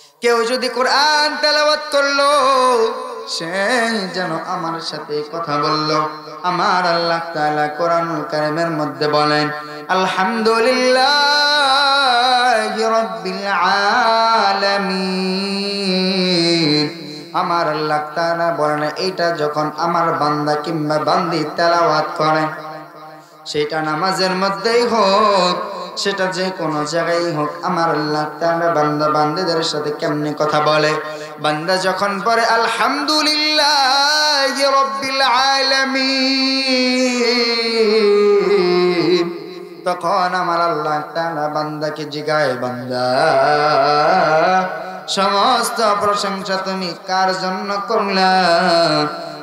কেউ যদি কোরআন তেলাওয়াত করলো, সে যেন আমার সাথে কথা বলল। আমার আল্লাহ তাআলা কোরআনুল কারীমের মধ্যে বলেন, আলহামদুলিল্লাহি রাব্বিল আলামিন। আমার আল্লাহ তাআলা বলেন, এইটা যখন আমার বান্দা কিংবা বান্দি তেলাওয়াত করে, সেটা নামাজের মধ্যেই হোক, সেটা যে কোনো জায়গায় হোক, আমার আল্লাহ তাআলা বান্দা বান্দীদের সাথে কেমনে কথা বলে? বান্দা যখন পড়ে আলহামদুলিল্লাহি রাব্বিল আলামিন, তখন আমার আল্লাহ তাআলা বান্দাকে জিগায়, বান্দা সমস্ত প্রশংসা তুমি কার জন্য করলা?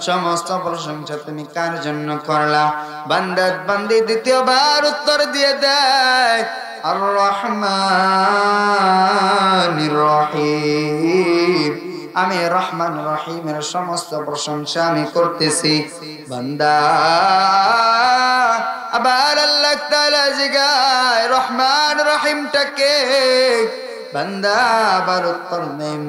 সমস্ত প্রশংসা তুমি কার জন্য করলা? বান্দা বান্দি দ্বিতীয়বার উত্তর দিয়ে দেয়, আর রহমানির রহিম। আমি রহমান রহিমের সমস্ত প্রশংসা আমি করতেছি। বান্দা আবার আল্লাহ তাআলা জিগায়, রহমান রহিমটাকে? বান্দা আবার উত্তর দেয়,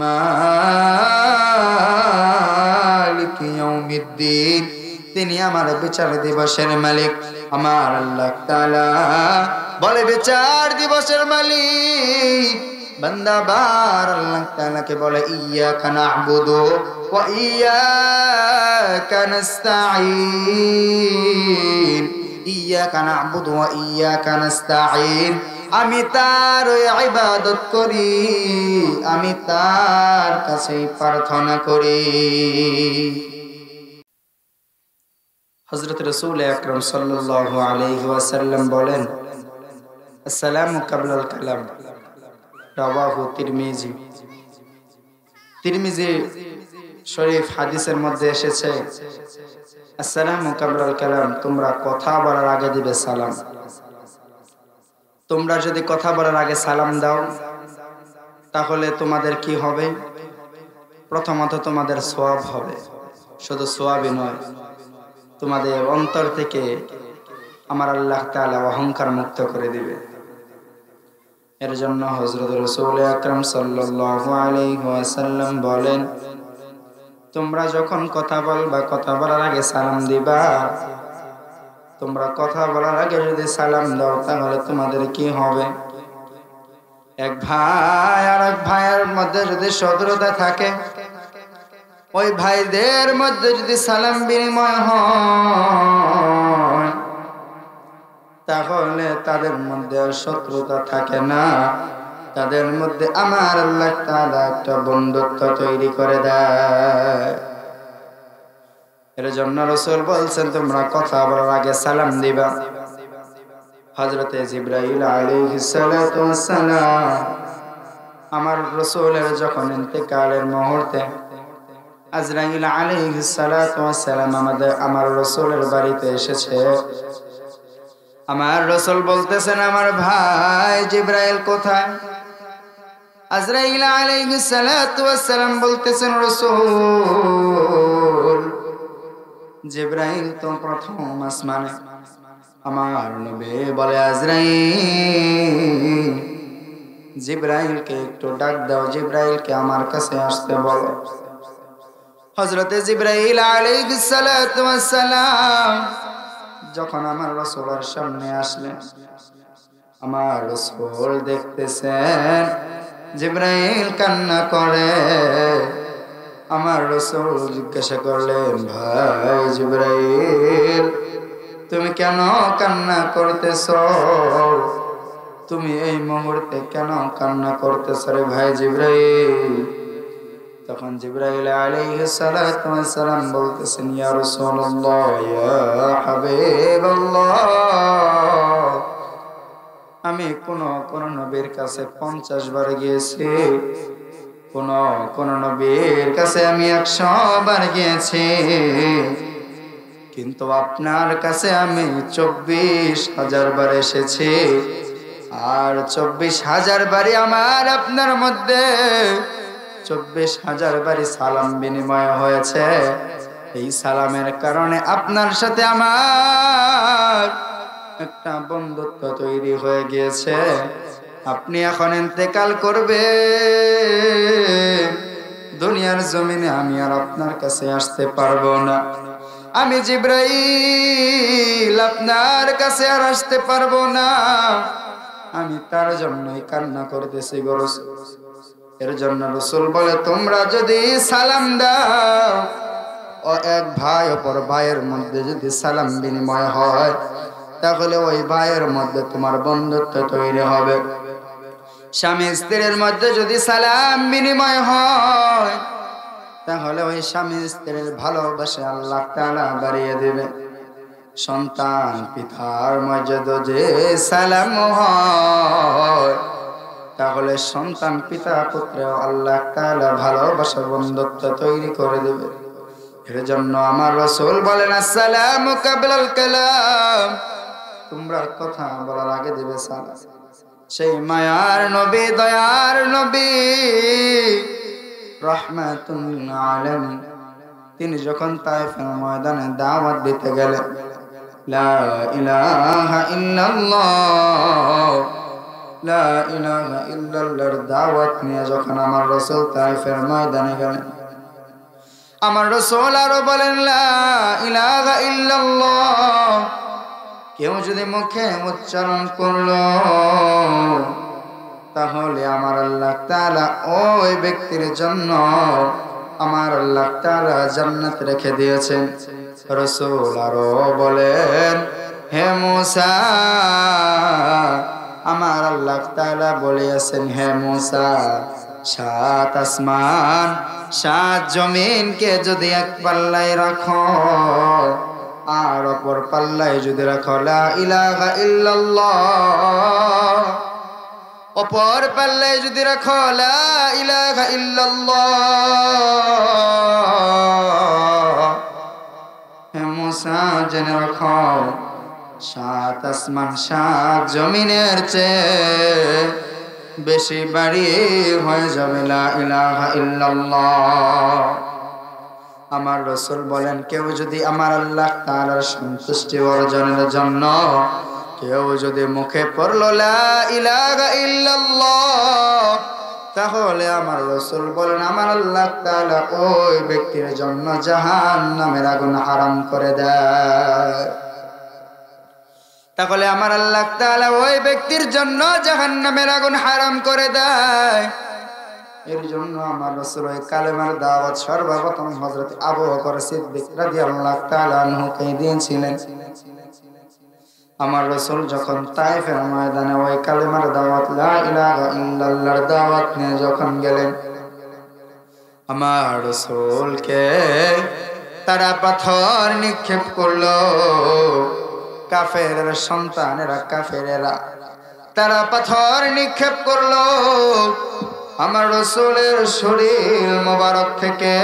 মালিক ইয়াউমিদ্দিন, তিনি আমার বিচার দিবসের মালিক। আমার আল্লাহ তাআলা বলে, বিচার দিবসের মালিক। বান্দা বার আল্লাহ তাআলাকে বলে, ইয়্যাকা না'বুদু ওয়া ইয়্যাকা নাস্তাঈন, ইয়্যাকা না'বুদু ওয়া ইয়্যাকা নাস্তাঈন। আমি তার ইবাদত করি, আমি তার কাছে প্রার্থনা করি। হযরত রাসূল আকরাম সাল্লাল্লাহু আলাইহি ওয়াসাল্লাম বলেন, আসসালামু কাবলাল কালাম, রাওয়াহু তিরমিজি। তিরমিজি শরীফ হাদিসের মধ্যে এসেছে, আসসালামু কাবলাল কালাম, তোমরা কথা বলার আগে দিবে সালাম। তোমরা যদি কথা বলার আগে সালাম দাও, তাহলে তোমাদের কি হবে? প্রথমত তোমাদের সওয়াব হবে। শুধু সওয়াবই নয়, তোমাদের অন্তর থেকে আমার আল্লাহ তাআলা অহংকার মুক্ত করে দিবে। এর জন্য হযরত রাসূল আকরাম সাল্লাল্লাহু আলাইহি ওয়াসাল্লাম বলেন, তোমরা যখন কথা বলবা, কথা বলার আগে সালাম দিবা। তোমরা কথা বলার আগে যদি সালাম দাও, তাহলে তোমাদের কি হবে? এক ভাই আর এক ভাইয়ের মধ্যে যদি শত্রুতা থাকে, ওই ভাইদের মধ্যে যদি সালাম বিনিময় হয়, তাহলে তাদের মধ্যে শত্রুতা থাকে না, তাদের মধ্যে আমার আল্লাহ তাআলা একটা বন্ধুত্ব তৈরি করে দেয়। এর জন্য রাসূল বলছেন, তোমরা কথা বলার আগে সালাম দিবা। হযরতে জিবরাইল আলাইহিস সালাতু ওয়াস সালাম আমার রাসূলের যখন ইন্তেকালের মুহূর্তে আজরাইল আলাইহিস সালাতু ওয়াস সালাম আমার রাসূলের বাড়িতে এসেছে। আমার রাসূল বলতেছেন, আমার ভাই জিবরাইল কোথায়? আজরাইল আলাইহিস সালাতু ওয়াস সালাম বলতেছেন, রাসূল জিবরাইল তো প্রথম আসমানে। আমার নবী বলে, আজরাইল, জিবরাইলকে একটু ডাক দাও, জিবরাইলকে আমার কাছে আসতে বলো। হযরতে জিবরাইল আলাইহিস সালাতু ওয়াস সালাম যখন আমার রাসূলের সামনে আসলেন, আমার রাসূল দেখতেছেন জিবরাইল কান্না করে। আমার রাসূল জিজ্ঞাসা করলেন, ভাই জিবরাইল, তুমি কেন কান্না করতেছো? তুমি এই মুহূর্তে কেন কান্না করতেছো রে ভাই জিবরাইল? তখন জিবরাইল আলাইহিস সালাতু ওয়াস সালাম বলতেছেন, ইয়া রাসূলুল্লাহ, ইয়া হাবিবাল্লাহ, আমি কোন নবীর কাছে 50 বার গিয়েছি, কোন নবীর কাছে আমি 100 বার গিয়েছি, কিন্তু আপনার কাছে আমি 24,000 বার এসেছি। আর 24,000 বারই আমার আপনার মধ্যে 24,000 বারই সালাম বিনিময় হয়েছে। এই সালামের কারণে আপনার সাথে আমার একটা বন্ধুত্ব তৈরি হয়ে গিয়েছে। আপনি এখন ইন্তেকাল করবে, দুনিয়ার জমিনে আমি আর আপনার কাছে আসতে পারবো না। আমি জিবরাইল আপনার কাছে আর আসতে পারবো না। আমি তার জন্যই কান্না করতেছি গো রাসূল। এর জন্য রাসূল বলে, তোমরা যদি সালাম দাও, ও এক ভাই অপর ভাইয়ের মধ্যে যদি সালাম বিনিময় হয়, তাহলে ওই ভাইয়ের মধ্যে তোমার বন্ধুত্ব তৈরি হবে। স্বামী স্ত্রীর মধ্যে যদি সালাম বিনিময় হয়, তাহলে ওই স্বামী স্ত্রীর ভালোবাসা আল্লাহ তাআলা বাড়িয়ে দেবে। সন্তান পিতার মর্যাদা যে সালাম হয়, তাহলে সন্তান পিতা পুত্রে আল্লাহ তাআলা ভালোবাসা বন্ধুত্ব তৈরি করে দেবে। এর জন্য আমার রাসূল বলেন, আসসালামু কাবলাল কালাম, তোমরা কথা বলার আগে দিবে সালাম। সেই মায়ার নবী, দয়ার নবী, রাহমাতুল আলামিন, তিনি যখন তায়েফের ময়দানে দাওয়াত দিতে গেলেন, লা ইলাহা ইল্লাল্লাহ, লা ইলাহা ইল্লাল্লাহর দাওয়াত নিয়ে যখন আমার রাসূল তায়েফের ময়দানে গেলেন, আমার রাসূল আরো বলেন, লা ইলাহা ইল্লাল্লাহ কেউ যদি মুখে উচ্চারণ করলো, তাহলে আমার আল্লাহ তাআলা ওই ব্যক্তির জন্য আমার আল্লাহ তাআলা জান্নাত রেখে দিয়েছেন। রাসূল আরো বলেন, হে মূসা, আমার আল্লাহ তাআলা বলেছেন, হে মূসা, 7 আসমান 7 জমিনকে যদি এক পাল্লায় রাখো, আর অপর পাল্লায় যদি রাখো লা ইলাহা ইল্লাল্লাহ, অপর পাল্লায় যদি রাখো লা ইলাহা ইল্লাল্লাহ, হে মূসা জেনে রাখো, 7 আসমান 7 জমিনের চেয়ে বেশি বাড়ি হয়ে যাবে লা ইলাহা ইল্লাল্লাহ। আমার রাসূল বলেন, কেউ যদি আমার আল্লাহ তাআলার সন্তুষ্টি অর্জনের জন্য কেউ যদি মুখে পড়ল লা ইলাহা ইল্লাল্লাহ, তাহলে আমার রাসূল বলেন, আমার আল্লাহ তাআলা ওই ব্যক্তির জন্য জাহান্নামের আগুন হারাম করে দেয়। তাহলে আমার আল্লাহ তাআলা ওই ব্যক্তির জন্য জাহান্নামের আগুন হারাম করে দেয়। এর জন্য আমার রাসূল ওই কালেমার দাওয়াত সর্বপ্রথম হযরত আবু বকর সিদ্দিক রাদিয়াল্লাহু তাআলা আনহুকে দিয়েছিলেন। আমার রাসূল যখন তায়েফের ময়দানে ওই কালেমার দাওয়াত লা ইলাহা ইল্লাল্লাহর দাওয়াত নিয়ে যখন গেলেন, আমার রাসূলকে তারা পাথর নিক্ষেপ করলো। কাফেরের সন্তানেরা, কাফেরেরা তারা পাথর নিক্ষেপ করলো। আমার রাসূলের শরীর মোবারক থেকে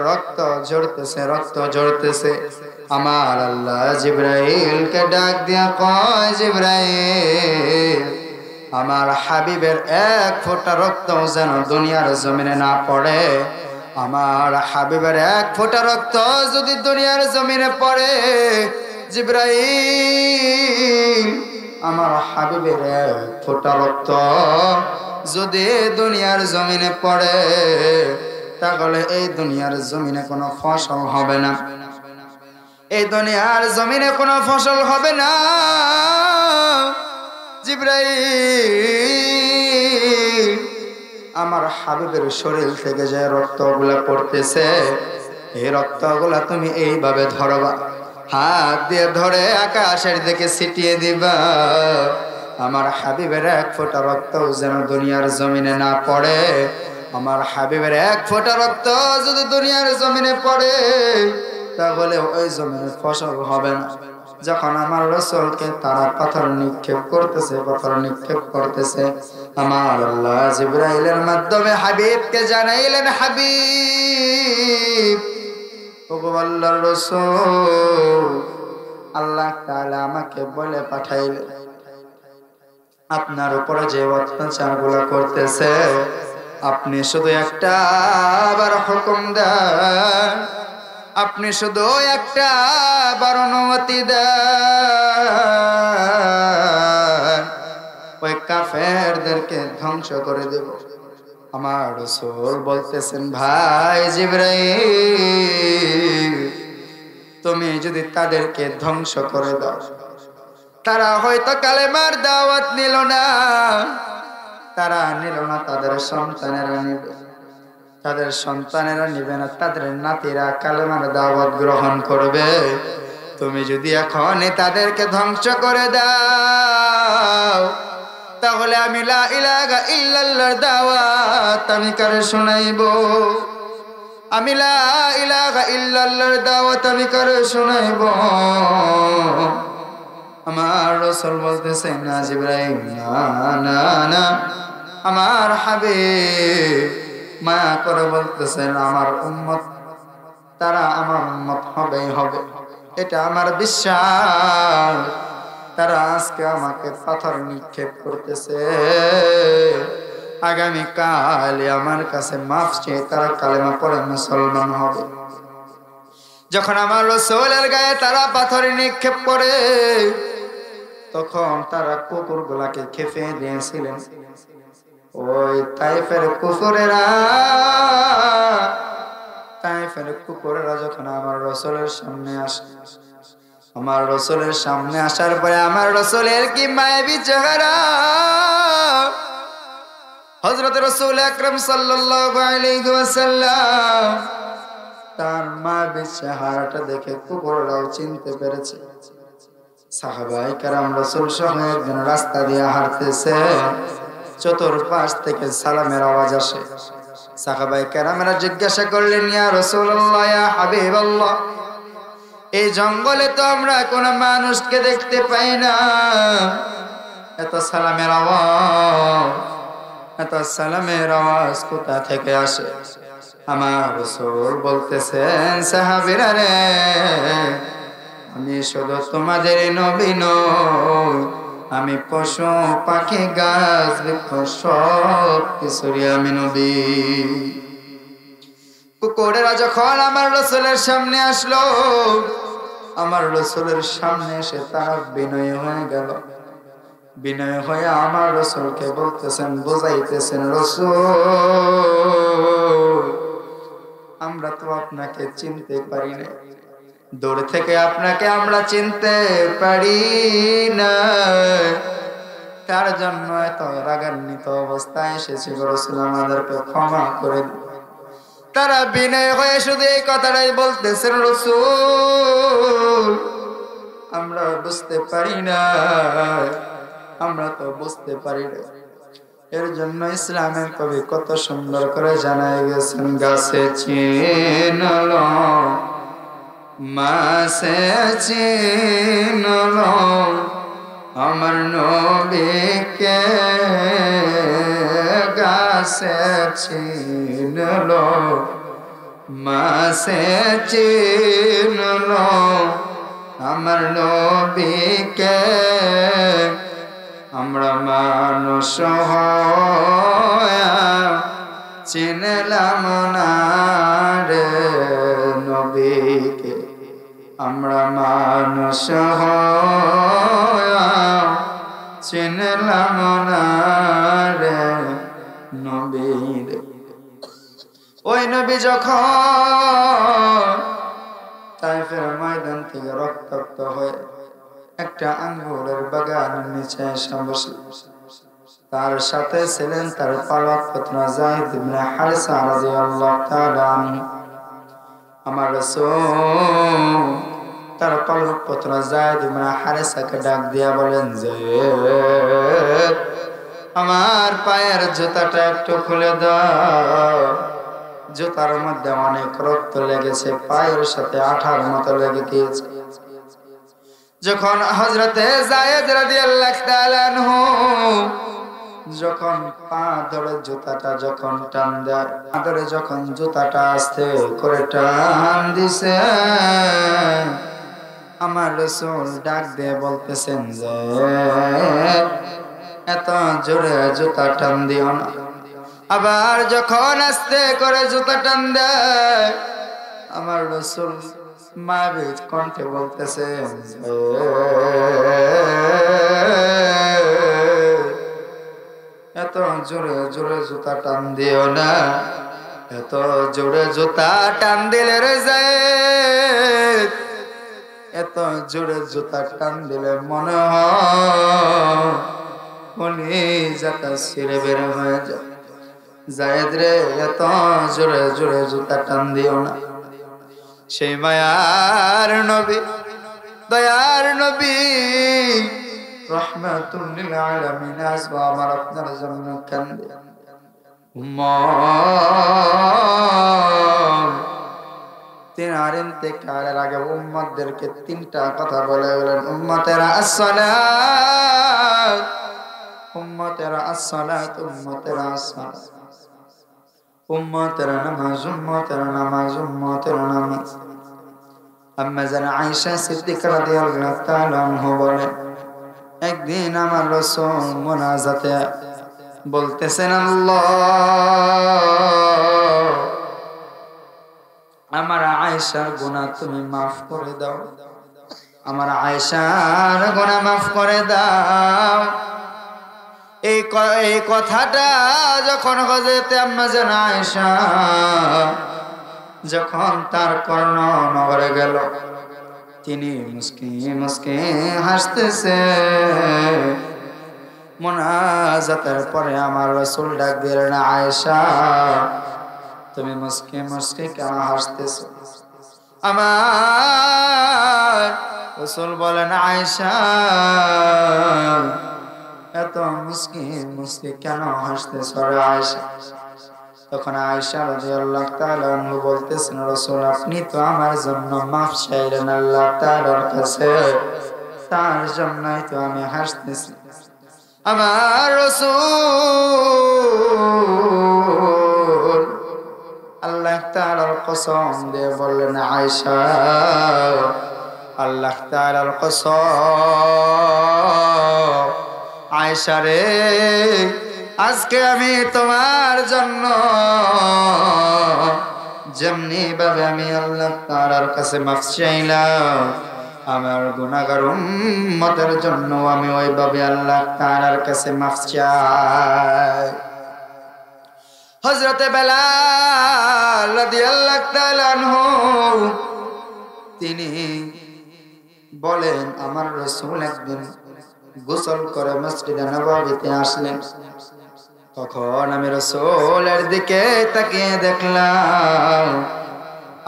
রক্ত ঝরতেছে, রক্ত ঝরতেছে। আমার আল্লাহ জিবরাইলকে ডাক দিয়া কয়, জিবরাইল, আমার হাবিবের এক ফোঁটা রক্ত যেন দুনিয়ার জমিনে না পড়ে। আমার হাবিবের এক ফোঁটা রক্ত যদি দুনিয়ার জমিনে পড়ে, জিবরাইল, আমার হাবিবের এক ফোঁটা রক্ত যদি দুনিয়ার জমিনে পড়ে, তাহলে এই দুনিয়ার জমিনে কোনো ফসল হবে না, এই দুনিয়ার জমিনে কোনো ফসল হবে না। জিবরাইল, আমার হাবিবের শরীর থেকে যে রক্তগুলা পড়তেছে, এই রক্তগুলা তুমি এইভাবে ধরবা, হাত দিয়ে ধরে আকাশের দিকে ছিটিয়ে দিবা। আমার হাবিবের এক ফোঁটা রক্ত যেন দুনিয়ার জমিনে না পড়ে। আমার হাবিবের এক ফোঁটা রক্ত যদি দুনিয়ার জমিনে পড়ে, তাহলে ওই জমিনে ফসল হবে না। যখন আমার রাসূলকে তারা পাথর নিক্ষেপ করতেছে, পাথর নিক্ষেপ করতেছে, আমার আল্লাহ জিবরাইলের মাধ্যমে হাবিবকে জানাইলেন, হাবিব, ওগো আল্লাহর রাসূল, আল্লাহ তাআলা আমাকে বলে পাঠাইলেন, আপনার উপরে যে অত্যাচারগুলো করতেছে, আপনি শুধু একটা বার হুকুম দেন, আপনি শুধু একটা বার অনুমতি দেন, ওই কাফেরদেরকে ধ্বংস করে দেব। আমার রাসূল বলতেছেন, ভাই জিবরাইল, তুমি যদি তাদেরকে ধ্বংস করে দাও, তারা হয়তো কালেমার দাওয়াত নিল না, তারা নিল না, তাদের সন্তানেরা নিবে, তাদের সন্তানেরা নিবে না, তাদের নাতিরা কালেমার দাওয়াত গ্রহণ করবে। তুমি যদি এখনই তাদেরকে ধ্বংস করে দাও, তাহলে আমি লা ইলাহা ইল্লাল্লাহর দাওয়াত আমি কারে শোনাইব? আমি লা ইলাহা ইল্লাল্লাহর দাওয়াত আমি কারে শোনাইব? আমার রাসূল বলতেছেন, না জিবরাইল, না না না। আমার হাবিব মায়া করে বলতেছেন, আমার উম্মত, তারা আমার উম্মত হবেই হবে, এটা আমার বিশ্বাস। তারা আজকে আমাকে পাথর নিক্ষেপ করতেছে, আগামী কালে আমার কাছে মাফ চেয়ে তারা কালেমা পড়ে মুসলমান হবে। যখন আমার রাসূলের গায়ে তারা পাথর নিক্ষেপ করে, তখন তারা কুকুরগুলাকে খেপে দিয়েছিলেন। ওই তাইফের কুকুরেরা যখন আমার রাসূলের সামনে আসে, আমার রাসূলের সামনে আসার পরে আমার রাসূলের কি মায়াবী চেহারা! হযরত রাসূল আকরাম সাল্লাল্লাহু আলাইহি ওয়াসাল্লাম তার মায়াবী চেহারাটা দেখে কুকুররাও চিনতে পেরেছে। সাহাবায়ে কেরাম রাসূল সহ একজন রাস্তা দিয়ে হাঁটতেছে, চতুর্পাশ থেকে সালামের আওয়াজ আসে। সাহাবায়ে কেরামেরা জিজ্ঞাসা করলেন, ইয়া রাসূলুল্লাহ, ইয়া হাবিবাল্লাহ, এই জঙ্গলে তো আমরা কোন মানুষকে দেখতে পাই না, এত সালামের আওয়াজ কোথা থেকে আসে? আমার রাসূল বলতেছেন, সাহাবীরা রে, আমি শুধু তোমাদের নবী নই, আমি পশু পাখি গাছ বৃক্ষ সব কিছুরই আমি নবী। কুকুরেরা যখন আমার রাসূলের সামনে আসলো, আমার রাসূলের সামনে এসে তারা বিনয় হয়ে গেল। বিনয় হয়ে আমার রাসূলকে বলতেছেন, বুঝাইতেছেন, রাসূল, আমরা তো আপনাকে চিনতে পারি না, দূর থেকে আপনাকে আমরা চিনতে পারি না, তার জন্য এত রাগান্বিত অবস্থায় এসেছি, রাসূল আমাদেরকে ক্ষমা করে দিন। তারা বিনয় হয়ে শুধু এই কথাটাই বলতেছেন, রাসূল, আমরা বুঝতে পারি না, আমরা তো বুঝতে পারি না। এর জন্য ইসলামের কবি কত সুন্দর করে জানাই গেছেন, গাছে চিনলো মাছে চিনলো আমার নবীকে, গাছে চিনলো মাছে চিনলো আমার নবীকে, আমরা মানুষ হইয়া চিনলাম না রে নবীকে, আমরা মানুষ হইয়া চিনলাম না রে নবীরে। ওই নবী যখন তাইফের ময়দান থেকে রক্তাক্ত হয়ে একটা আঙ্গুরের বাগানের নিচে এসে বসলেন, তার সাথে ছিলেন তার পালক পুত্র যায়েদ ইবনে হারিসা রাদিয়াল্লাহু তাআলা আনহু। আমার রাসূল তার পালক পুত্র যায়েদ ইবনে হারিসাকে ডাক দিয়া বলেন, যায়েদ, আমার পায়ের জুতাটা একটু খুলে দাও, জুতার মধ্যে অনেক রক্ত লেগেছে, পায়ের সাথে আঠার মতো লেগে গিয়েছে। যখন হযরতে যায়েদ রাদিয়াল্লাহু তাআলা আনহু যখন পা ধরে জুতাটা যখন টান দেয়, পা ধরে যখন জুতাটা আস্তে করে টান দিছে, আমার রাসূল ডাক দিয়ে বলতেছেন যে, এত জোরে জুতা টান দিও না। আবার যখন আস্তে করে জুতা টান দেয়, আমার রাসূল মায়াবী কণ্ঠে বলতেছেন, এত জোরে জোরে জুতা টান দিও না, এত জোরে জুতা টান দিলে রে যায়েদ, এত জোরে জুতা টান দিলে মনে হয় কলিজাটা ছিঁড়ে বের হয়ে যায়। যায়েদ রে এত জোরে জোরে জুতা টান দিও না। সেই মায়ার নবী, দয়ার নবী, রহমাতুল লিল আলামিন আসবা আমার আপনার জন্য কান্দে। তিনার ইন্তেকালের আগে উম্মতদেরকে তিনটা কথা বলে গেলেন, উম্মতেরা আসসালাত, উম্মতেরা আসসালাত, উম্মতেরা আসসালাত, উম্মতেরা নামাজ, উম্মতেরা নামাজ, উম্মতেরা নামাজ। আম্মা জান আয়েশা সিদ্দিকা রাদিয়াল্লাহু তাআলা আনহা বলেন, একদিন আমার রাসূল মুনাজাতে বলতেছেন, আল্লাহ আমার আয়েশার গুনাহ তুমি মাফ করে দাও, আমার আয়েশার গুনাহ মাফ করে দাও। এই কথাটা যখন হযরতে আম্মা জান আয়েশা যখন তার কর্ণ নগরে গেল, তিনি মুস্কি মুস্কি হাসতেছে। মুনাজাতের পরে আমার রাসূল ডাক দিলেন, আয়েশা তুমি মুস্কি মুস্কি কেন হাসতেছো? আমার রাসূল বলেন, আয়েশা এত মুস্কি মুস্কি কেন হাসতেছো রে আয়েশা? তখন আয়েশা রাদিয়াল্লাহু তাআলা আনহা বলতেছেন, রাসূল আপনি তো আমার জন্য মাফ চাইলেন আল্লাহ তাআলার কাছে, তার জন্যই তো আমি হাসতেছি। আমার রাসূল আল্লাহ তাআলার কসম দিয়ে বললেন, আয়েশা আল্লাহ তাআলার কসম, আয়েশা রে আজকে আমি তোমার জন্য যেমনি ভাবে আমি আল্লাহ তাআলার কাছে মাফ চাইলাম, আমার গুনাহগার উম্মতের জন্য আমি ওইভাবে আল্লাহ তাআলার কাছে মাফ চাই। হযরতে বেলাল রাদিয়াল্লাহু তাআলা আনহু তিনি বলেন, আমার রাসূল একদিন গোসল করে মসজিদে নববীতে আসলেন, তখন আমি রাসূলের দিকে তাকিয়ে দেখলাম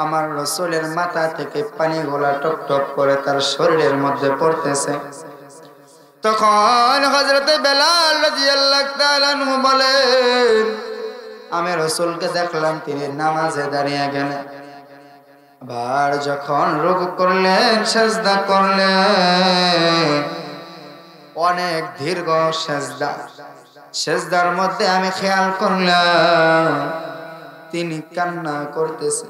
আমার রাসূলের মাথা থেকে পানিগুলা টপ টপ করে তার শরীরের মধ্যে পড়তেছে। তখন হযরতে বেলাল রাদিয়াল্লাহু তাআলা আনহু বলেন, আমি রাসূলকে দেখলাম তিনি নামাজে দাঁড়িয়ে গেলেন, আবার যখন রুকু করলেন সিজদা করলেন, অনেক দীর্ঘ সিজদা, সিজদার মধ্যে আমি খেয়াল করলাম তিনি কান্না করতেছে।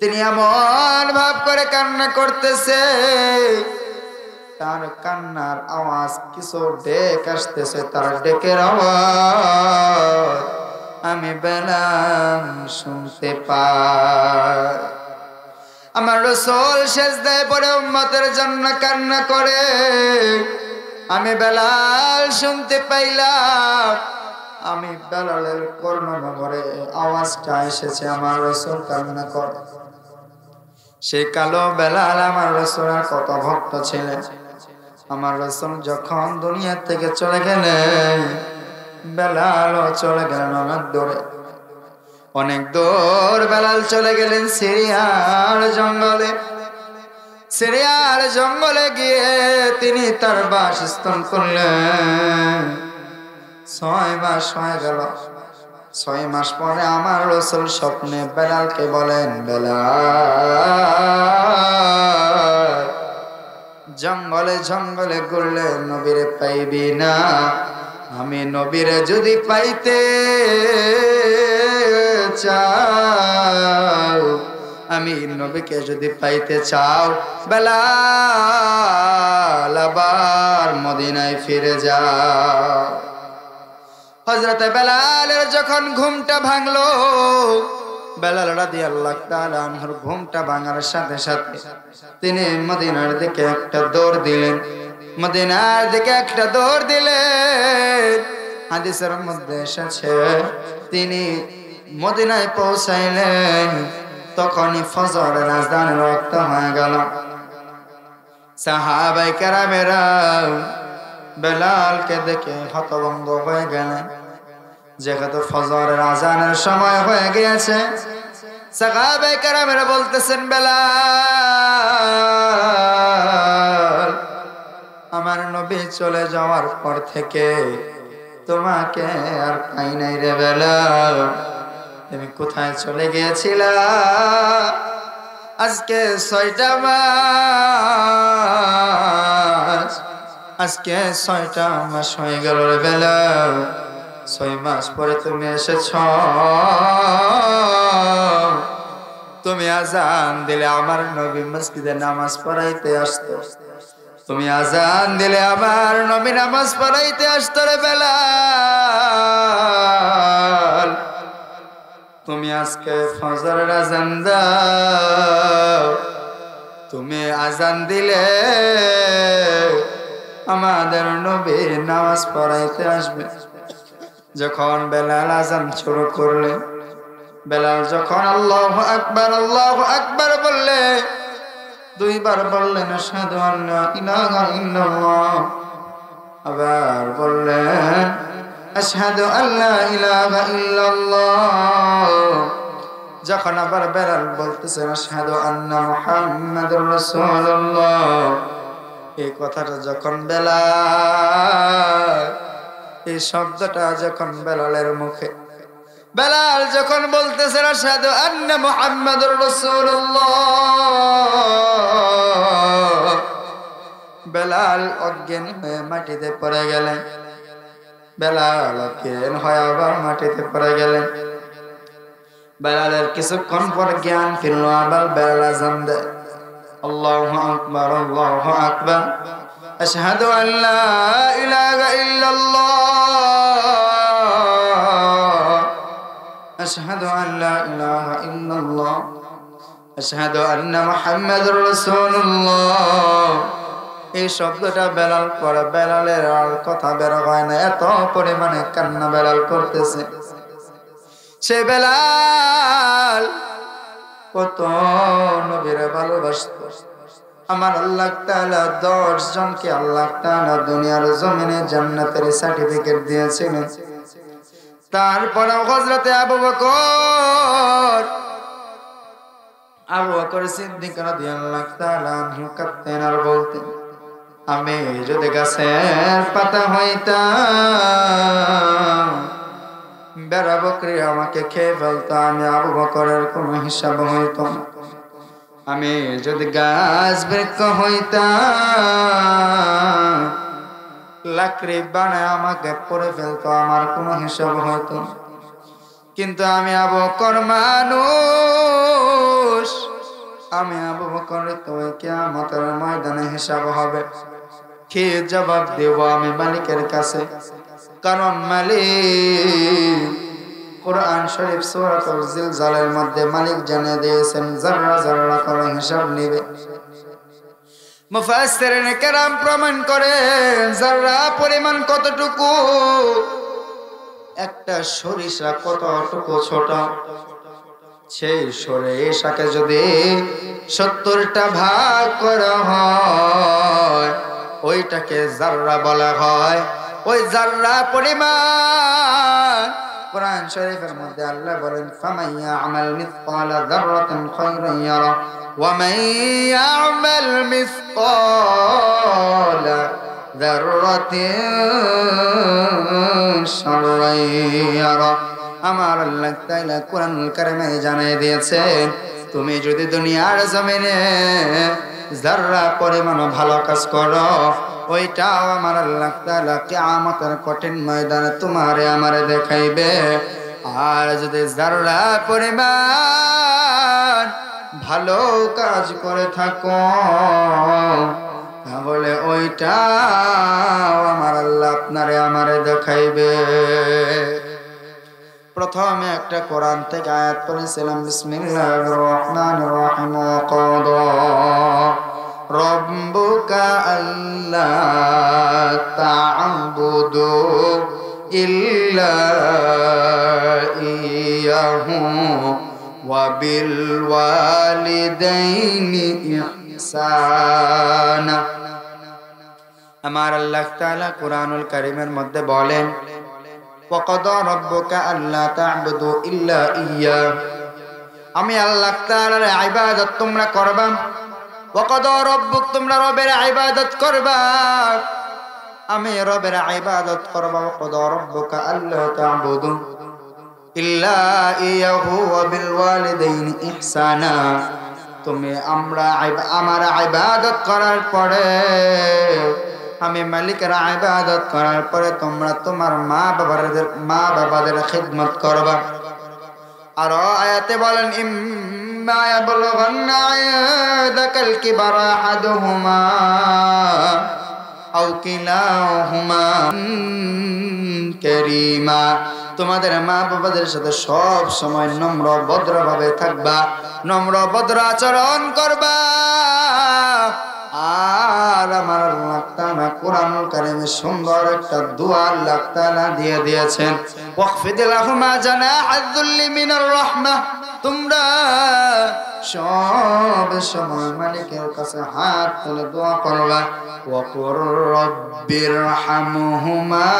তিনি এমন ভাব করে কান্না করতেছে, তার কান্নার আওয়াজ কিছু ডেক আসতেছে, তার ডেকের আওয়াজ আমি বেলাল শুনতে পাই। আমার রাসূল সিজদায় পড়ে উম্মতের জন্য কান্না করে, আমি বেলাল শুনতে পাইলাম। আমি বেলালের কর্ণনগরে আওয়াজটা এসেছে, আমার রাসূল কান্না করে। সেই কালো বেলাল আমার রাসূলের কত ভক্ত ছিলেন। আমার রাসূল যখন দুনিয়া থেকে চলে গেলেন, বেলালও চলে গেলেন অনেক দূরে, অনেক দূর বেলাল চলে গেলেন সিরিয়ার জঙ্গলে। সিরিয়ার জঙ্গলে গিয়ে তিনি তার বাসস্থান করলেন। 6 মাস হয়ে গেল। 6 মাস পরে আমার রাসূল স্বপ্নে বেলালকে বলেন, বেলাল জঙ্গলে জঙ্গলে ঘুরলে নবীরে পাইবি না, আমি নবীরে যদি পাইতে চাও, আমি নবীকে যদি পাইতে চাও, বেলাল আবার মদিনায় ফিরে যাও। হযরতে বেলালের যখন ঘুমটা ভাঙলো, বেলাল রাদিয়াল্লাহু তাআলা আনহুর ঘুমটা ভাঙার সাথে সাথে তিনি মদিনার দিকে একটা দৌড় দিলেন, মদিনার দিকে একটা দৌড় দিলেন। হাদিসের মধ্যে এসেছে তিনি মদিনায় পৌঁছাইলেন, তখনই ফজরের আযানের ওয়াক্ত হয়ে গেল। সাহাবায়ে কেরামেরা বেলালকে দেখে হতভম্ব হয়ে গেলেন, যেহেতু ফজরের আযানের সময় হয়ে গিয়েছে। সাহাবায়ে কেরামেরা বলতেছেন, বেলাল, আমার নবী চলে যাওয়ার পর থেকে তোমাকে আর পাই নাই রে বেলাল, তুমি কোথায় চলে গিয়েছিলা? আজকে 6টা মাস, আজকে 6টা মাস হয়ে গেল রে বেলাল, 6 মাস পরে তুমি এসেছ। তুমি আযান দিলে আমার নবী মসজিদে নামাজ পড়াইতে আসতো, তুমি আযান দিলে আমার নবী নামাজ পড়াইতে আসতো রে বেলাল। তুমি আজকে ফজরের আযান দাও, তুমি আযান দিলে আমাদের নবী নামাজ পড়াইতে আসবে। যখন বেলাল আযান শুরু করলে, বেলাল যখন আল্লাহু আকবার বললে, 2 বার বললেন আশহাদু আল্লা ইলাহা ইল্লাল্লাহ, আবার বললেন আশহাদু আল্লা ইলাহা ইল্লাল্লাহ। যখন আবার বেলাল বলতেছেন আশহাদু আন্না মুহাম্মাদুর রাসূলুল্লাহ, এই কথাটা যখন বেলাল, এই শব্দটা যখন বেলালের মুখে, বেলাল যখন বলতেছেন আশহাদু আন্না মুহাম্মাদুর রাসূলুল্লাহ, বেলাল অজ্ঞান হয়ে মাটিতে পড়ে গেলেন। বেলাল অজ্ঞান হয়ে আবার মাটিতে পড়ে গেলেন। বেলালের কিছুক্ষণ পর জ্ঞান ফিরল, আবার বেলাল আযান দেয়, আল্লাহু আকবার, আল্লাহু আকবার, আশহাদু আল্লা ইলাহা ইল্লাল্লাহ, আশহাদু আল্লা ইলাহা ইল্লাল্লাহ, আশহাদু আন্না মুহাম্মাদুর রাসূলুল্লাহ। এই শব্দটা বেলাল পড়ে, বেলালের আর কথা বের হয় না, এত পরিমাণে কান্না বেলাল করতেছে। সে বেলাল কত নবীরে ভালোবাসত। আমার আল্লাহ তাআলা 10 জনকে আল্লাহ তাআলা দুনিয়ার জমিনে জান্নাতের সার্টিফিকেট দিয়েছিলেন। তারপরে হযরতে আবু বকর সিদ্দিক রাদিয়াল্লাহু তাআলা আনহু কাঁদতেন আর বলতেন, আমি যদি গাছের পাতা হইতাম, বেড়া বকরি আমাকে খেয়ে ফেলতো, আমি আবু বকরের কোনো হিসাব হইতো না। আমি যদি গাছ বৃক্ষ হইতাম, লাকড়ি বানায় আমাকে পড়ে ফেলতো, আমার কোনো হিসাব হইতো না। কিন্তু আমি আবু বকর মানুষ, আমি আবু বকর তো কিয়ামতের ময়দানে হিসাব হবে। কি জবাব দেব আমি মালিকের কাছে? কারণ মালিক কুরআন শরীফ সূরাতুল জিলজালের মধ্যে মালিক জানিয়ে দিয়েছেন যারা যারা করে হিসাব নেবে। মুফাসসিরিন কেরাম প্রমাণ করে যারা পরিমাণ কতটুকু, একটা সরিষা কতটুকু ছোট, সেই সরিষাকে যদি 70টা ভাগ করা হয়, ওইটাকে জাররা বলা হয়। ওই জাররা পরিমাণ কুরআন শরীফের মধ্যে আল্লাহ বলেন, ফামান ইয়া'মাল মিসকালা যাররাতিন খায়রান ইয়ারা ওয়া মান ইয়া'মাল মিসকালা যাররাতিন শাররান ইয়ারা। আমার আল্লাহ তাআলা কুরআনুল কারীমে জানিয়ে দিয়েছেন, তুমি যদি দুনিয়ার জমিনে যাররা পরিমাণ ভালো কাজ করো, ওইটাও আমার আল্লাহ তাআলা কিয়ামতের কঠিন ময়দানে তোমারে আমারে দেখাইবে। আর যদি যাররা পরিমাণ ভালো কাজ করে থাকো, তাহলে ওইটাও আমার আল্লাহ আপনারে আমারে দেখাইবে। প্রথমে একটা কোরআন থেকে আয়াত পড়েছিলাম, বিসমিল্লাহির রহমানির রহিম। ওয়াকাদা রাব্বুকা আল্লা তা'বুদু ইল্লা ইয়াহু ওয়া বিল ওয়ালিদাইনি ইহসানা। আমার আল্লাহ তাআলা কুরআনুল কারীমের মধ্যে বলেন, ওয়া কাদা রাব্বুকা আল্লা তা'বুদু ইল্লা ইয়্যা, আমি আল্লাহ তাআলার ইবাদত তোমরা করবা। ওয়া কাদা রাব্বুক, তোমরা রবের ইবাদত করবা, আমি রবের ইবাদত করবা। ওয়া কাদা রাব্বুকা আল্লা তা'বুদু ইল্লা ইয়্যাহু ওয়া বিল ওয়ালিদাইনি ইহসানা, তুমি আমার ইবাদত করার পরে, আমি মালিকের ইবাদত করার পরে তোমরা তোমার মা বাবাদের খিদমত করবা। আর আয়াতে বলেন, ইম্মা ইয়াবলুগান্না ইনদাকাল কিবারা আহাদুহুমা আও কিলাহুমা কারীমা, তোমাদের মা বাবাদের সাথে সব সময় নম্র ভদ্রভাবে থাকবা, নম্র ভদ্র আচরণ করবা। আর আমার আল্লাহ তাআলা কুরআনুল কারীমে সুন্দর একটা দোয়া আল্লাহ তাআলা দিয়ে দিয়েছেন, ওয়াখফিদ লাহুমা জানাহাদ যুল্লি মিনার রাহমাহ, তোমরা সব সময় মালিকের কাছে হাত তুলে দোয়া করবা। ওয়া কুর রাব্বিরহামহুমা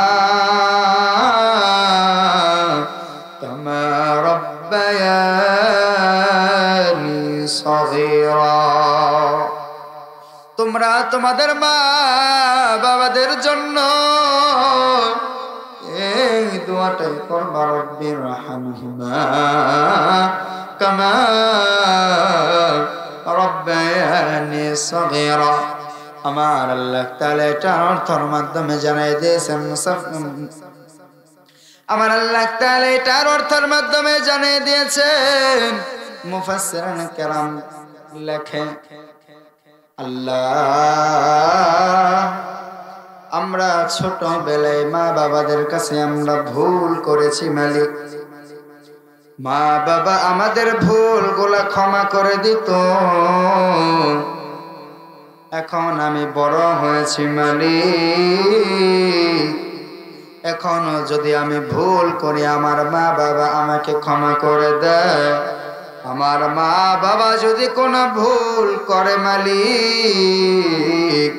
কামা রাব্বায়ানি সগীরা, তোমরা তোমাদের মা বাবাদের জন্য এই দোয়াটাই করবা, রব্বিরহামহুমা কামা রাব্বায়ানি সগীরা। আমার আল্লাহ তাআলা এটা অর্থের মাধ্যমে জানাই দিয়েছেন, আমার আল্লাহ তাআলা এটার অর্থের মাধ্যমে জানিয়ে দিয়েছেন। মুফাসসিরিন কেরাম লেখেন, আল্লাহ, আমরা ছোটবেলায় মা বাবাদের কাছে আমরা ভুল করেছি মালিক, মা বাবা আমাদের ভুলগুলা ক্ষমা করে দিত। এখন আমি বড় হয়েছি মালিক, এখনো যদি আমি ভুল করি আমার মা বাবা আমাকে ক্ষমা করে দেয়। আমার মা বাবা যদি কোনো ভুল করে মালিক,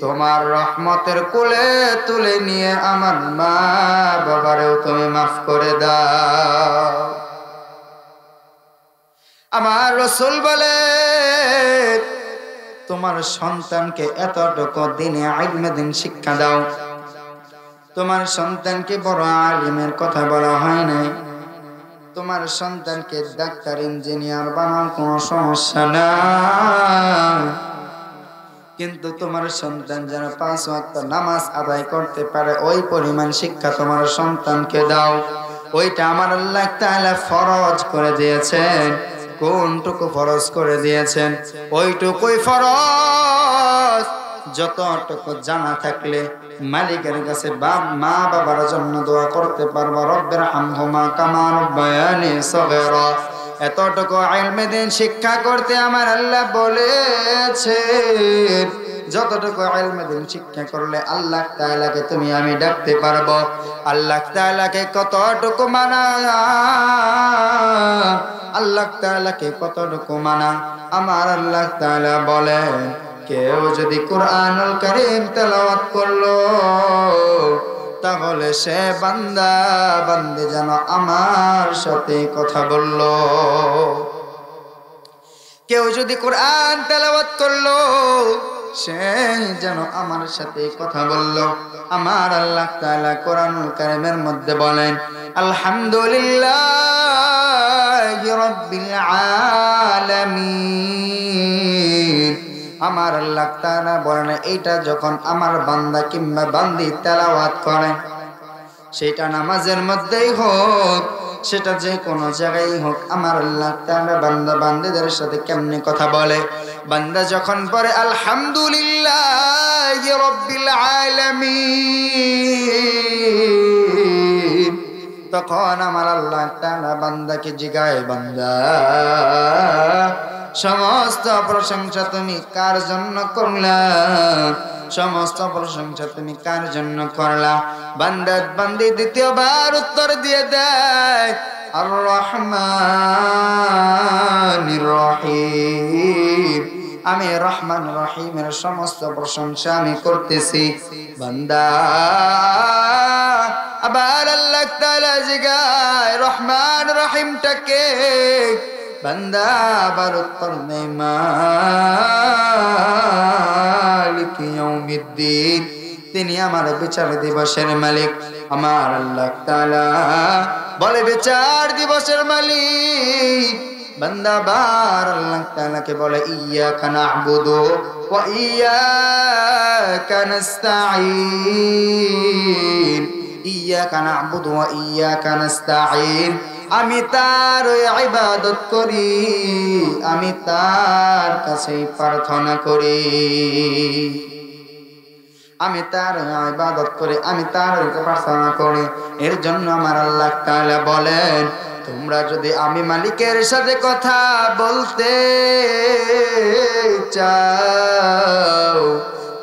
তোমার রহমতের কোলে তুলে নিয়ে আমার মা বাবারেও তুমি মাফ করে দাও। আমার রাসূল বলে, তোমার সন্তানকে এতটুকু দিনে ইলমে দিন শিক্ষা দাও। তোমার সন্তানকে বড় আলিমের কথা বলা হয় নাই, তোমার সন্তানকে ডাক্তার ইঞ্জিনিয়ার বানানোর কোনো সমস্যা না, কিন্তু তোমার সন্তান যেন 5 ওয়াক্ত নামাজ আদায় করতে পারে ওই পরিমাণ শিক্ষা তোমার সন্তানকে দাও। ওইটা আমার আল্লাহ তাআলা ফরজ করে দিয়েছেন। কোনটুকু ফরজ করে দিয়েছেন? ওইটুকুই ফরজ যতটুকু জানা থাকলে মালিকের কাছে মা বাবার জন্য দোয়া করতে পারবো, রব্বিরহামহুমা কামা রাব্বায়ানি সগীরা। এতটুকু ইলমে দ্বীন শিক্ষা করতে আমার আল্লাহ বলেছেন। যতটুকু ইলমে দ্বীন শিক্ষা করলে আল্লাহ তাআলাকে তুমি আমি ডাকতে পারবো। আল্লাহ তাআলাকে কতটুকু মানা, আল্লাহ তাআলাকে কতটুকু মানা। আমার আল্লাহ তাআলা বলেন, কেউ যদি কুরআনুল কারীম তেলাওয়াত করলো তাহলে সে বান্দা বান্দি যেন আমার সাথে কথা বলল। কেউ যদি কুরআন তেলাওয়াত করলো সে যেন আমার সাথে কথা বলল। আমার আল্লাহ তাআলা কুরআনুল কারীমের মধ্যে বলেন, আলহামদুলিল্লাহি রাব্বিল আলামিন। আমার আল্লাহ তাআলা বলেন, এইটা যখন আমার বান্দা কিংবা বান্দি তেলাওয়াত করে, সেটা নামাজের মধ্যেই হোক, সেটা যে কোনো জায়গায় হোক, আমার আল্লাহ তাআলা বান্দা বান্দীদের সাথে কেমনে কথা বলে? বান্দা যখন পড়ে আলহামদুলিল্লাহি রাব্বিল আলামিন, তখন আমার আল্লাহ তাআলা বান্দাকে জিগায়, বান্দা সমস্ত প্রশংসা তুমি কার জন্য করলা? সমস্ত প্রশংসা তুমি কার জন্য করলা? বান্দা বান্দি দ্বিতীয়বার উত্তর দিয়ে দেয় আর রহমানির রহিম, আমি রহমান রহিমের সমস্ত প্রশংসা আমি করতেছি। বান্দা আবার আল্লাহ তাআলা জিগায় রহমান রহিমটাকে, বান্দা আবার উত্তর দেয় মালিক ইয়াউমিদ্দিন, তিনি আমার বিচার দিবসের মালিক। আমার আল্লাহ তাআলা বলে বিচার দিবসের মালিক। বান্দা বার আল্লাহ তাআলাকে বলে ইয়্যাকা না'বুদু ওয়া ইয়্যাকা নাস্তাঈন, ইয়্যাকা না'বুদু ওয়া ইয়্যাকা নাস্তাঈন, আমি তার ইবাদত করি, আমি তার কাছে প্রার্থনা করি, আমি তার ইবাদত করি, আমি তার প্রার্থনা করি। এর জন্য আমার আল্লাহ তাআলা বলেন তোমরা যদি আমি মালিকের সাথে কথা বলতে চাও,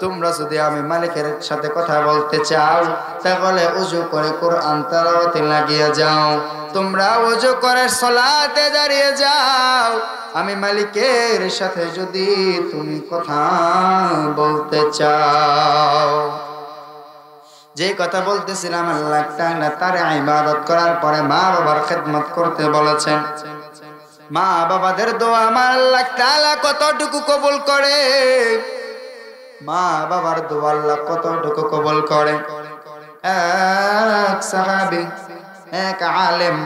তোমরা যদি আমি মালিকের সাথে কথা বলতে চাও, তাহলে ওযু করে কোরআন তেলাওয়াতে লাগিয়ে যাও। তোমরা ওযু করে সালাতে দাঁড়িয়ে যাও। আমি মালিকের সাথে যদি তুমি কথা বলতে চাও, যে কথা বলতেছিলাম আল্লাহ তাআলা তার ইবাদত করার পরে মা বাবার খেদমত করতে বলেছেন। মা বাবাদের দোয়া আমার আল্লাহ তাআলা কতটুকু কবুল করে, মা বাবার দোয়া আল্লাহ কতটুকু কবুল করে। এক সাহাবী, এক আলেম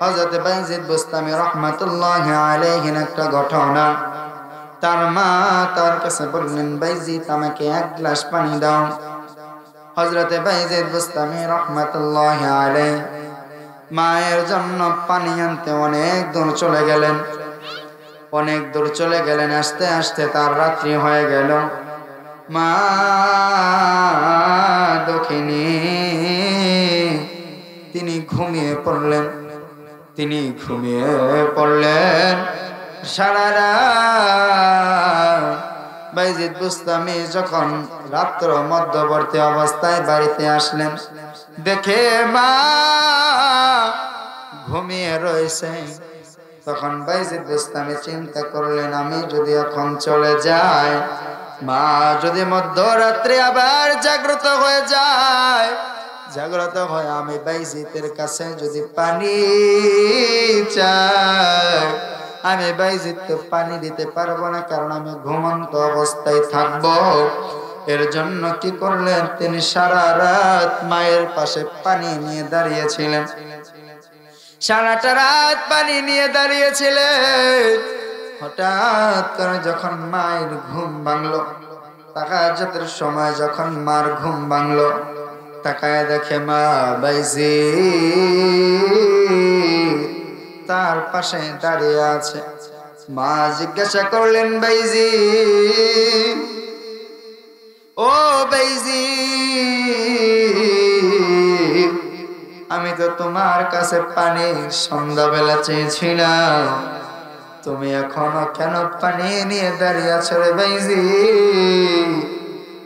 হযরত বাইজিদ বুস্তামি রাহমাতুল্লাহি আলাইহি একটা ঘটনা। তার মা তার কাছে বললেন বাইজিদ আমাকে এক গ্লাস পানি দাও। হযরত বাইজিদ বুস্তামি রাহমাতুল্লাহি আলাইহি মায়ের জন্য পানি আনতে অনেক দূর চলে গেলেন, অনেক দূর চলে গেলেন। আস্তে আস্তে তার রাত্রি হয়ে গেল। মা দক্ষিণী তিনি ঘুমিয়ে পড়লেন, তিনি ঘুমিয়ে পড়লেন। সারা রাত বাইজিদ বুস্তামি যখন রাত্র মধ্যবর্তী অবস্থায় বাড়িতে আসলেন, দেখে মা ঘুমিয়ে রয়েছে। তখন বাইজিদ বুস্তামি চিন্তা করলেন আমি যদি এখন চলে যাই, মা যদি মধ্যরাত্রে আবার জাগ্রত হয়ে যায়, জাগ্রত হয়ে আমি বাইজিদের কাছে যদি পানি চাই, আমি বাইজিদ তো পানি দিতে পারবো না, কারণ আমি ঘুমন্ত অবস্থায় থাকবো। এর জন্য কি করলেন, তিনি সারা রাত মায়ের পাশে পানি নিয়ে দাঁড়িয়েছিলেন, সারাটা রাত পানি নিয়ে দাঁড়িয়েছিলেন। হঠাৎ করে যখন মায়ের ঘুম ভাঙলো, তাহাজ্জুদের সময় যখন মার ঘুম ভাঙলো, তাকায় দেখে মা বাইজিদ তার পাশে দাঁড়িয়ে আছে। মা জিজ্ঞাসা করলেন বাইজিদ, ও বাইজিদ আমি তো তোমার কাছে পানি সন্ধ্যাবেলা চেয়েছিলাম, তুমি এখনো কেন পানি নিয়ে দাঁড়িয়ে আছো রে বাইজিদ?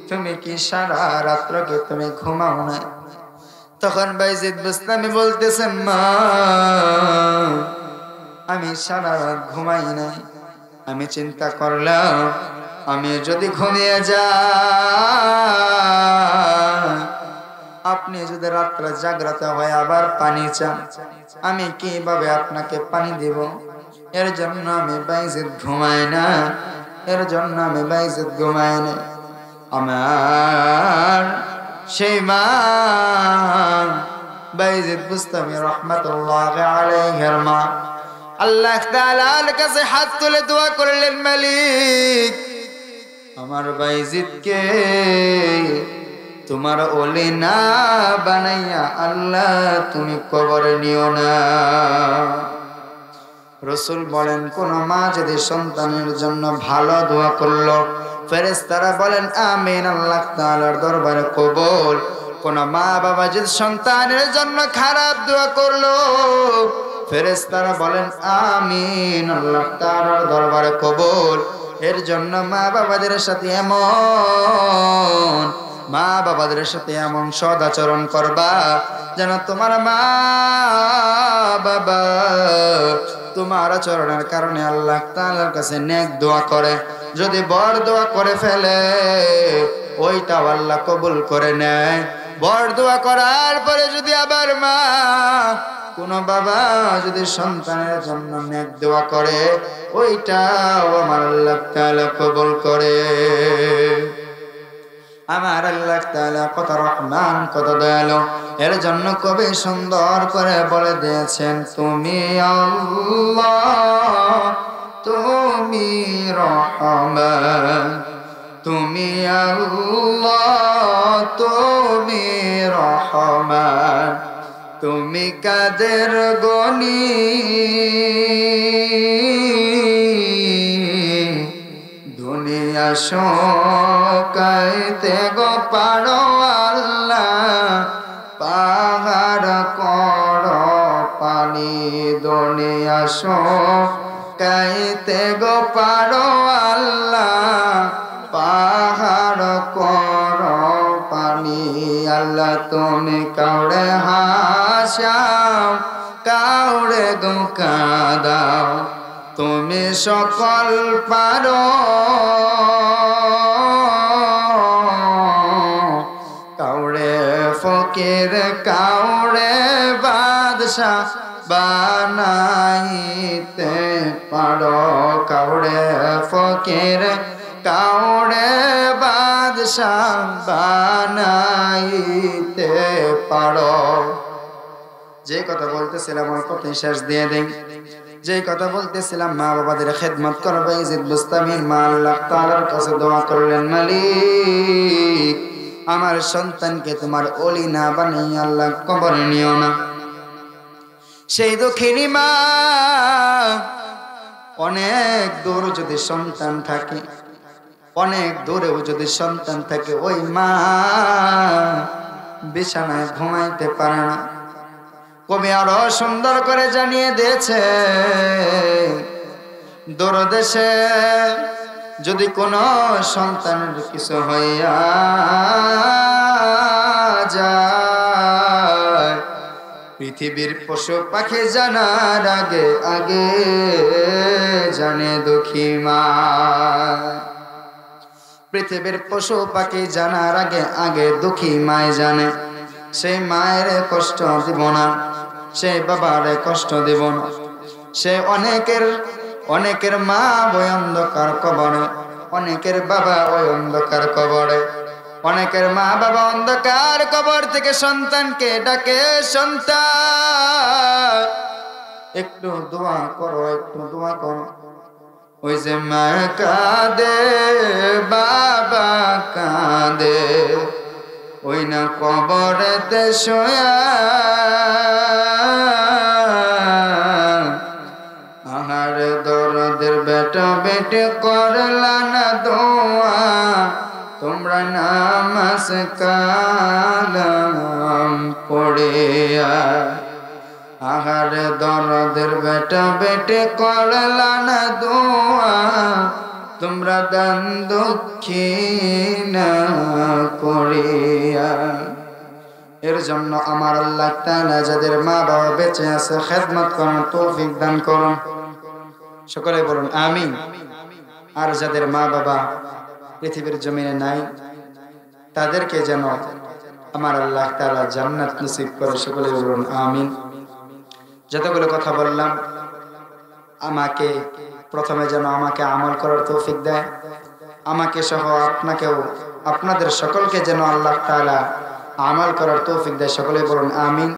তুমি কি সারা রাত্রকে তুমি ঘুমাও না? তখন বাইজিদ বুস্তামি বলতেছেন মা আমি সারা রাত ঘুমাই নাই। আমি চিন্তা করলাম আমি যদি ঘুমিয়ে যাই, আপনি যদি রাত্রে জাগ্রত হয়ে আবার পানি চান, আমি কিভাবে আপনাকে পানি দিব? এর জন্য আমি বাইজিদ ঘুমাই না, এর জন্য আমি বাইজিদ ঘুমাই না। আমার সেই মা বাইজিদ বুস্তামি রাহমাতুল্লাহি আলাইহির মা আল্লাহ তাআলার কাছে হাত তুলে দোয়া করলেন মালিক আমার বাইজিদকে তোমার ওলি না বানাইয়া আল্লাহ তুমি কবরে নিও না। রাসূল বলেন কোন মা যদি সন্তানের জন্য ভালো দোয়া করলো, ফেরেশতারা বলেন আমিন, আল্লাহ তাআলার দরবারে কবুল। কোন মা বাবা যদি সন্তানের জন্য খারাপ দোয়া করলো, ফেরেশতারা বলেন আমিন, আল্লাহ তাআলার দরবারে কবুল। এর জন্য মা বাবাদের সাথে এমন সদাচরণ করবা যেন তোমার মা বাবা তোমার আচরণের কারণে আল্লাহ তাআলার কাছে নেক দোয়া করে। যদি বর দোয়া করে ফেলে ওইটাও আল্লাহ কবুল করে নেয়। বর দোয়া করার পরে যদি আবার মা কোন বাবা যদি সন্তানের জন্য নেক দোয়া করে ওইটাও আমার আল্লাহ তাআলা কবুল করে। আমার আল্লাহ তাআলা কত রহমান কত দয়ালু। এর জন্য কবি সুন্দর করে বলে দিয়েছেন, তুমি আল্লাহ তুমি রহমান, তুমি আল্লাহ তুমি রহমান, তুমি কাদের গনি দুনিয়া শোকাইতে গো পারো আল্লাহ, পাহাড় কর পানি দুনিয়া শোকাইতে গো পারো আল্লাহ, পাহাড় কর পানি। আল্লাহ তুমি কাউরে হাসাও কাউরে গো কাঁদাও, তুমি সকল পারো, কাউরে ফকির কাউরে বাদশাহ বানাইতে পারো, কাউরে ফকির কাউরে বাদশাহ বানাইতে পারো। যে কথা বলতেছিলাম ওই কথাই শেষ দিয়ে দেই। যে কথা বলতেছিলাম মা বাবাদের খেদমত করবে, ইজ্জত বুস্তামির মা আল্লাহ তাআলার কাছে দোয়া করলেন, মালিক আমার সন্তানকে তোমার ওলি না বানিয়ে আল্লাহ কবরে নিও না। সেই দুঃখিনী মা অনেক দূর যদি সন্তান থাকে, অনেক দূরেও যদি সন্তান থাকে, ওই মা বিছানায় ঘুমাইতে পারে না। কবি আরো সুন্দর করে জানিয়ে দিয়েছে, দূরদেশে যদি কোনো সন্তানের কিছু হইয়া যায়, পৃথিবীর পশু পাখি জানার আগে আগে জানে দুঃখী মা। পৃথিবীর পশু পাখি জানার আগে আগে দুঃখী মায় জানে। সেই মায়ের কষ্ট দিব না, সেই বাবার কষ্ট দিব না। সে অনেকের মা ওই অন্ধকার কবরে, অনেকের বাবা ওই অন্ধকার কবরে, অনেকের মা বাবা অন্ধকার কবর থেকে সন্তানকে ডাকে, সন্তান একটু দোয়া করো, একটু দোয়া করো। ওই যে মা কাঁদে বাবা কাঁদে, ওই না কবরেতে শোয়া, আহার দরদের বেটা বেটে করলা না দোয়া, তোমরা নামাজ কালাম পড়িয়া। আহার দরদের বেটা বেটে করলা না দোয়া, তোমরা দান দক্ষিণা করিয়া। এর জন্য আমার আল্লাহ তাআলা যাদের মা বাবা বেঁচে আছে খেদমত করার তৌফিক দান করুন। সকলে বলুন আমিন। আর যাদের মা বাবা পৃথিবীর জমিনে নাই তাদেরকে যেন আমার আল্লাহ তাআলা জান্নাত নসিব করে। সকলে বলুন আমিন। যতগুলো কথা বললাম আমাকে প্রথমে যেন আমাকে আমল করার তৌফিক দেয়, আমাকে সহ আপনাকেও আপনাদের সকলকে যেন আল্লাহ তাআলা আমল করার তৌফিক দেয়। সকলে বলুন আমিন।